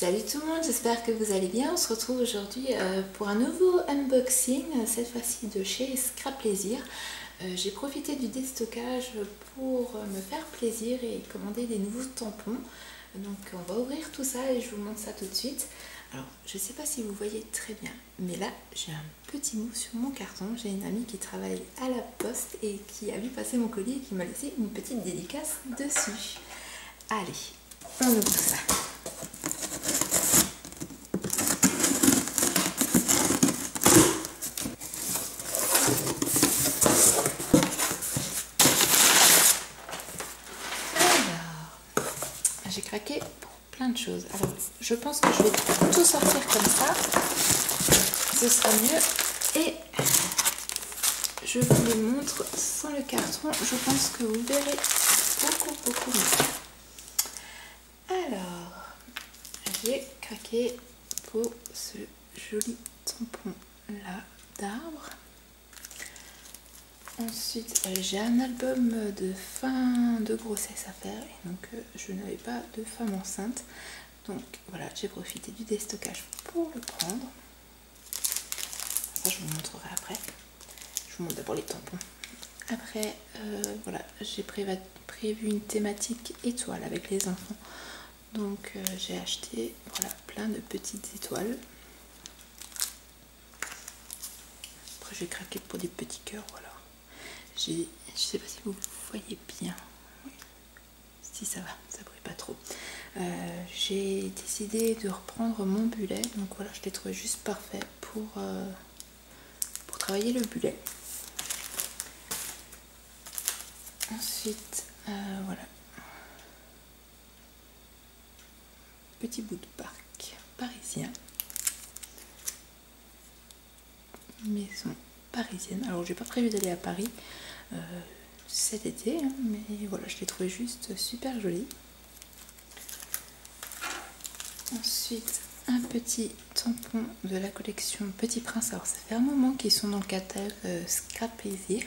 Salut tout le monde, j'espère que vous allez bien. On se retrouve aujourd'hui pour un nouveau unboxing, cette fois-ci de chez Scrap Plaisir. J'ai profité du déstockage pour me faire plaisir et commander des nouveaux tampons. Donc on va ouvrir tout ça et je vous montre ça tout de suite. Alors je ne sais pas si vous voyez très bien, mais là j'ai un petit mot sur mon carton. J'ai une amie qui travaille à la poste et qui a vu passer mon colis et qui m'a laissé une petite dédicace dessus. Allez, on ouvre ça. J'ai craqué pour plein de choses. Alors, je pense que je vais tout sortir comme ça. Ce sera mieux. Et je vous les montre sans le carton. Je pense que vous verrez beaucoup mieux. Alors, j'ai craqué pour ce joli tampon là d'arbre. Ensuite, j'ai un album de fin de grossesse à faire et donc je n'avais pas de femme enceinte. Donc voilà, j'ai profité du déstockage pour le prendre. Ça, je vous montrerai après. Je vous montre d'abord les tampons. Après, voilà, j'ai prévu une thématique étoile avec les enfants. Donc j'ai acheté voilà, plein de petites étoiles. Après, j'ai craqué pour des petits cœurs, voilà. Je ne sais pas si vous voyez bien. Oui. Si ça va, ça brille pas trop. J'ai décidé de reprendre mon bulet. Donc voilà, je l'ai trouvé juste parfait pour travailler le bulet. Ensuite, voilà. Petit bout de parc parisien. Maison parisienne. Alors j'ai pas prévu d'aller à Paris cet été, hein, mais voilà, je l'ai trouvé juste super joli. Ensuite, un petit tampon de la collection Petit Prince. Alors ça fait un moment qu'ils sont dans le catalogue Scrap Plaisir.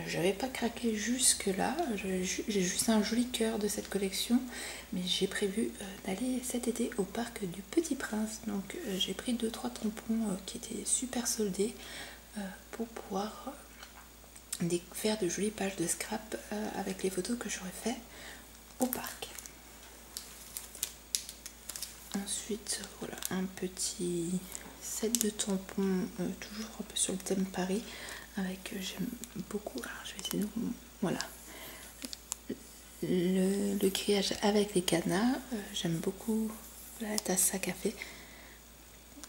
J'avais pas craqué jusque là, j'ai juste un joli cœur de cette collection, mais j'ai prévu d'aller cet été au parc du Petit Prince. Donc j'ai pris 2-3 tampons qui étaient super soldés pour pouvoir faire de jolies pages de scrap avec les photos que j'aurais fait au parc. Ensuite, voilà un petit set de tampons, toujours un peu sur le thème Paris, avec, j'aime beaucoup, alors je vais essayer de vous, voilà, le grillage avec les cadenas, j'aime beaucoup la tasse à café,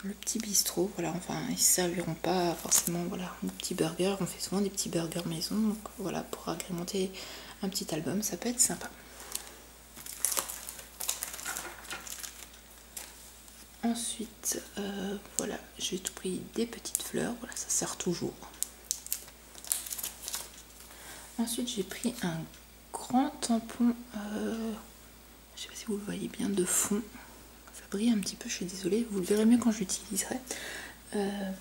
le petit bistrot, voilà, enfin ils ne serviront pas forcément, voilà, un petit burger, on fait souvent des petits burgers maison, donc voilà, pour agrémenter un petit album, ça peut être sympa. Ensuite, voilà, j'ai pris des petites fleurs, voilà, ça sert toujours. Ensuite, j'ai pris un grand tampon, je sais pas si vous le voyez bien, de fond. Ça brille un petit peu, je suis désolée, vous le verrez mieux quand je l'utiliserai.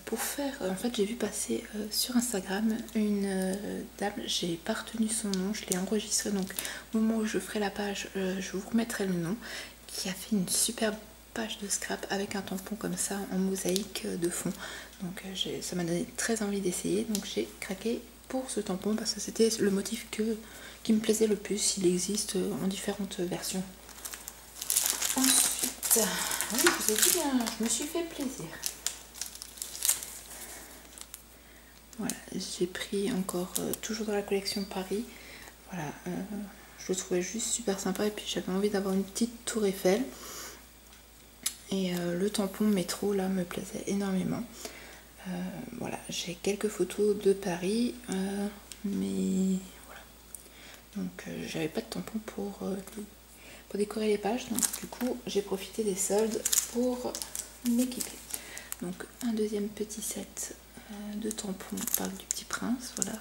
Pour faire, en fait, j'ai vu passer sur Instagram une dame, j'ai pas retenu son nom, je l'ai enregistré, donc au moment où je ferai la page, je vous remettrai le nom, qui a fait une superbe page de scrap avec un tampon comme ça en mosaïque de fond. Donc ça m'a donné très envie d'essayer, donc j'ai craqué pour ce tampon parce que c'était le motif qui me plaisait le plus. Il existe en différentes versions. Ensuite, oui, je vous ai dit, je me suis fait plaisir. Voilà, j'ai pris encore, toujours dans la collection Paris, voilà, je le trouvais juste super sympa et puis j'avais envie d'avoir une petite tour Eiffel. Et le tampon métro là me plaisait énormément. Voilà, j'ai quelques photos de Paris, mais voilà. Donc j'avais pas de tampon pour décorer les pages, donc du coup j'ai profité des soldes pour m'équiper. Donc un deuxième petit set de tampons par du Petit Prince, voilà.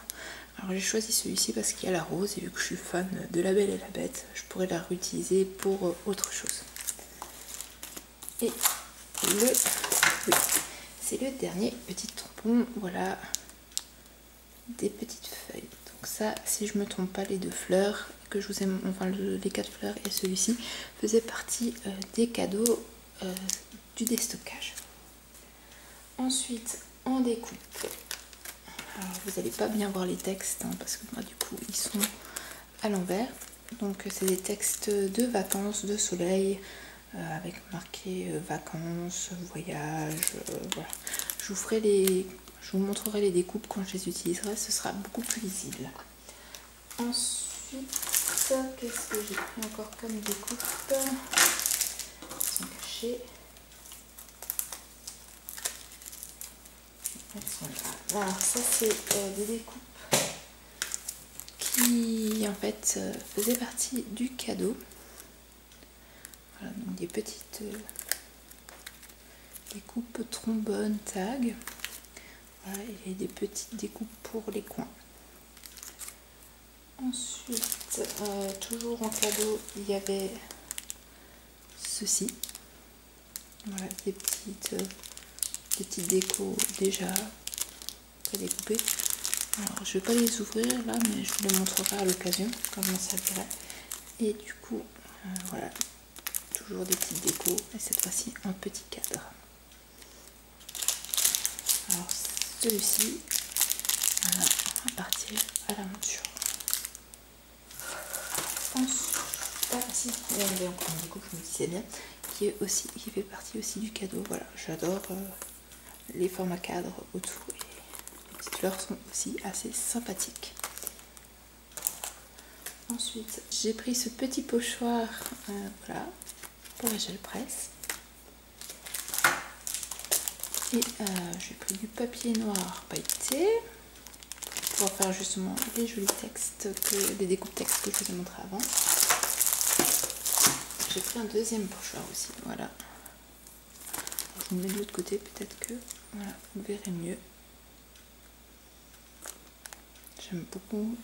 Alors j'ai choisi celui-ci parce qu'il y a la rose et vu que je suis fan de La Belle et la Bête, je pourrais la réutiliser pour autre chose. Et oui, c'est le dernier petit tampon, voilà, des petites feuilles. Donc ça, si je me trompe pas, les deux fleurs que je vous ai, enfin les 4 fleurs et celui-ci faisaient partie des cadeaux du déstockage. Ensuite, en découpe, alors vous n'allez pas bien voir les textes hein, parce que moi du coup ils sont à l'envers. Donc c'est des textes de vacances, de soleil, avec marqué vacances, voyage, voilà. Je vous montrerai les découpes quand je les utiliserai, ce sera beaucoup plus lisible. Ensuite, qu'est-ce que j'ai pris encore comme découpe? Elles sont cachées. Elles sont là. Alors ça c'est des découpes qui en fait faisaient partie du cadeau. Voilà, donc des petites découpes trombone, tag. Voilà, et des petites découpes pour les coins. Ensuite, toujours en cadeau, il y avait ceci. Voilà, des petites décos déjà prédécoupées. Alors, je vais pas les ouvrir là, mais je vous les montrerai à l'occasion, comme ça servirait. Et du coup, voilà, toujours des petites décos, et cette fois-ci un petit cadre. Alors, celui-ci, voilà, on va partir à la monture. Ensuite, si, il y avait encore une découpe, je me disais bien, qui fait partie aussi du cadeau. Voilà, j'adore les formats cadres autour et les petites fleurs sont aussi assez sympathiques. Ensuite, j'ai pris ce petit pochoir, voilà, pour la gel presse. Et j'ai pris du papier noir pailleté pour faire justement les jolis textes, les découpes textes que je vous ai montré avant. J'ai pris un deuxième pochoir aussi, voilà. Je vous le mets de l'autre côté, peut-être que voilà, vous verrez mieux. J'aime beaucoup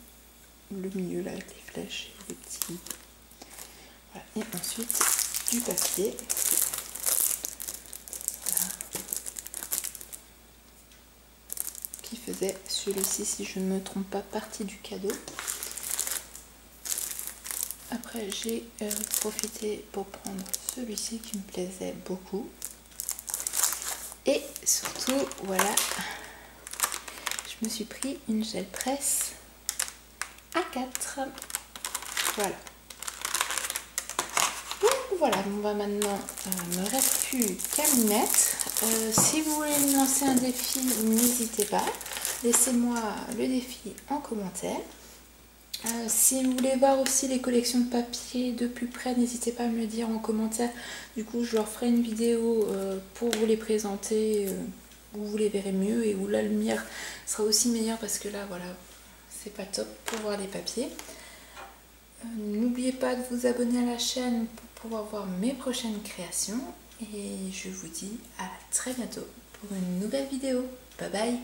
le milieu là avec les flèches et les petits. Voilà. Et ensuite du papier. Voilà. Qui faisait celui-ci, si je ne me trompe pas, partie du cadeau. Après j'ai profité pour prendre celui-ci qui me plaisait beaucoup. Et surtout, voilà, je me suis pris une gel presse A4. Voilà. Donc voilà, bon bah maintenant, il ne me reste plus qu'à m'y mettre. Si vous voulez me lancer un défi, n'hésitez pas. Laissez-moi le défi en commentaire. Si vous voulez voir aussi les collections de papier de plus près, n'hésitez pas à me le dire en commentaire. Du coup, je leur ferai une vidéo pour vous les présenter, où vous les verrez mieux et où la lumière sera aussi meilleure parce que là, voilà, c'est pas top pour voir les papiers. N'oubliez pas de vous abonner à la chaîne pour pouvoir voir mes prochaines créations. Et je vous dis à très bientôt pour une nouvelle vidéo. Bye bye!